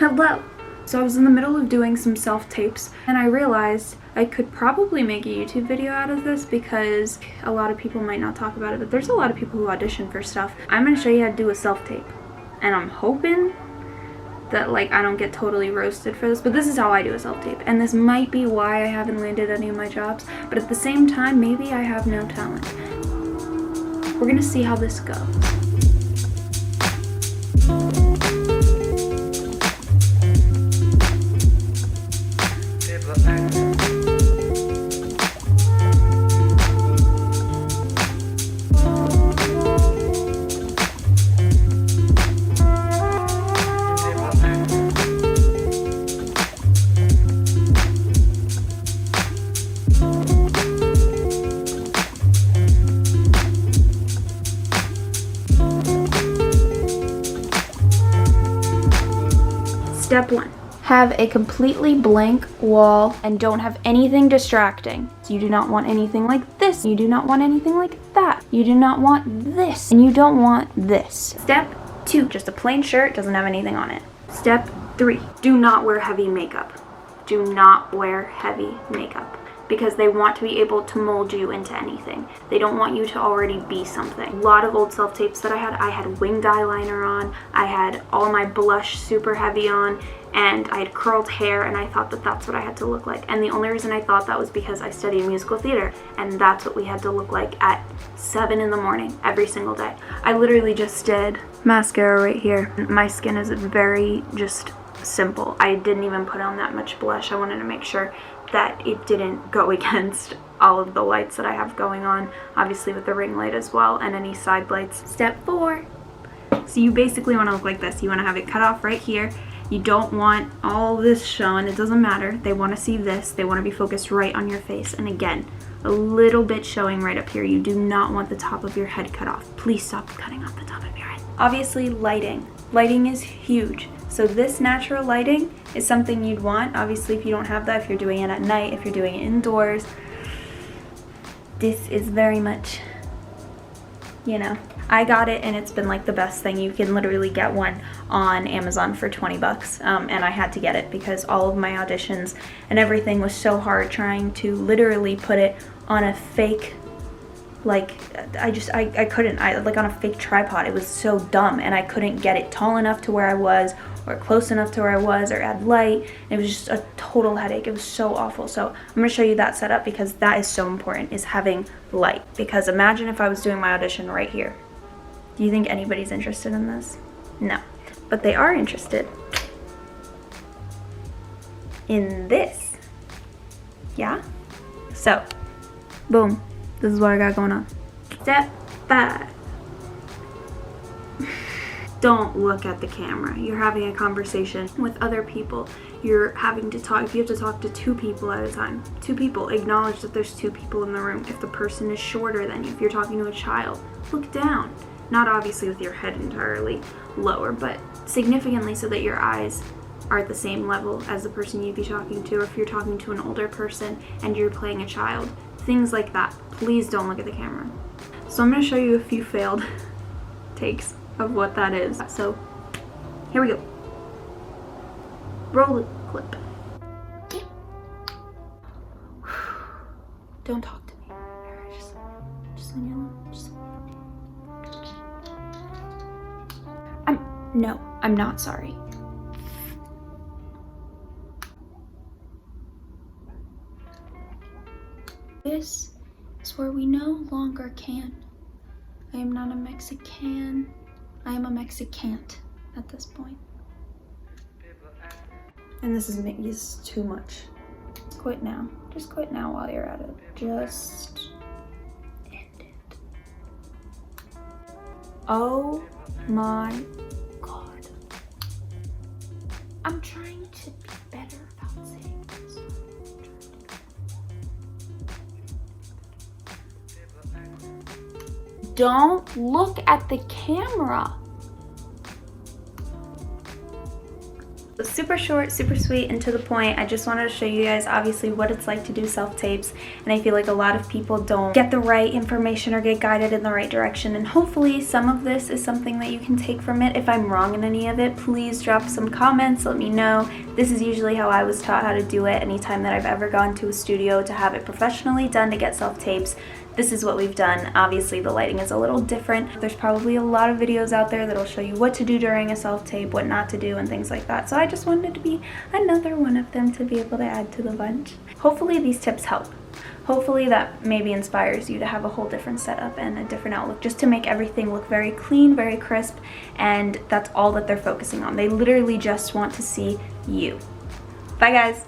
Hello! So I was in the middle of doing some self-tapes and I realized I could probably make a YouTube video out of this because a lot of people might not talk about it, but there's a lot of people who audition for stuff. I'm going to show you how to do a self-tape, and I'm hoping that like I don't get totally roasted for this, but this is how I do a self-tape, and this might be why I haven't landed any of my jobs, but at the same time maybe I have no talent. We're gonna see how this goes. Step 1. Have a completely blank wall and don't have anything distracting. So you do not want anything like this. You do not want anything like that. You do not want this. And you don't want this. Step 2. Just a plain shirt, doesn't have anything on it. Step 3. Do not wear heavy makeup. Do not wear heavy makeup. Because they want to be able to mold you into anything. They don't want you to already be something. A lot of old self-tapes that I had winged eyeliner on, I had all my blush super heavy on, and I had curled hair, and I thought that that's what I had to look like. And the only reason I thought that was because I studied musical theater, and that's what we had to look like at 7 in the morning every single day. I literally just did mascara right here. My skin is very just simple. I didn't even put on that much blush. I wanted to make sure that it didn't go against all of the lights that I have going on, obviously with the ring light as well, and any side lights. Step 4. So you basically want to look like this. You want to have it cut off right here. You don't want all this showing. It doesn't matter. They want to see this. They want to be focused right on your face. And again, a little bit showing right up here. You do not want the top of your head cut off. Please stop cutting off the top of your head. Obviously, lighting. Lighting is huge. So this natural lighting is something you'd want. Obviously, if you don't have that, if you're doing it at night, if you're doing it indoors, this is very much, you know. I got it and it's been like the best thing. You can literally get one on Amazon for 20 bucks. And I had to get it because all of my auditions and everything was so hard trying to literally put it on a fake, like, I couldn't, like on a fake tripod. It was so dumb and I couldn't get it tall enough to where I was or close enough to where I was or add light. It was just a total headache. It was so awful. So I'm going to show you that setup because that is so important, is having light. Because imagine if I was doing my audition right here. Do you think anybody's interested in this? No. But they are interested in this. Yeah? So, boom. This is what I got going on. Step 5. Don't look at the camera. You're having a conversation with other people. You're having to talk. If you have to talk to 2 people at a time, 2 people, acknowledge that there's 2 people in the room. If the person is shorter than you, if you're talking to a child, look down. Not obviously with your head entirely lower, but significantly so that your eyes are at the same level as the person you'd be talking to, or if you're talking to an older person and you're playing a child. Things like that. Please don't look at the camera. So I'm going to show you a few failed takes of what that is. So here we go. Roll the clip. Don't talk to me. Just on your own. No, I'm not sorry. This is where we no longer can. I am not a Mexican. I am a Mexicant at this point. And this is too much. Just quit now. Just quit now while you're at it. Just end it. Oh my God. I'm trying to be better about saying this. Don't look at the camera. Super short, super sweet, and to the point. I just wanted to show you guys obviously what it's like to do self-tapes, and I feel like a lot of people don't get the right information or get guided in the right direction, and hopefully some of this is something that you can take from it. If I'm wrong in any of it, please drop some comments, let me know. This is usually how I was taught how to do it anytime that I've ever gone to a studio to have it professionally done to get self-tapes. This is what we've done. Obviously the lighting is a little different. There's probably a lot of videos out there that'll show you what to do during a self-tape, what not to do, and things like that. So I just wanted to be another one of them to be able to add to the bunch. Hopefully these tips help. Hopefully that maybe inspires you to have a whole different setup and a different outlook, just to make everything look very clean, very crisp, and that's all that they're focusing on. They literally just want to see you. Bye guys.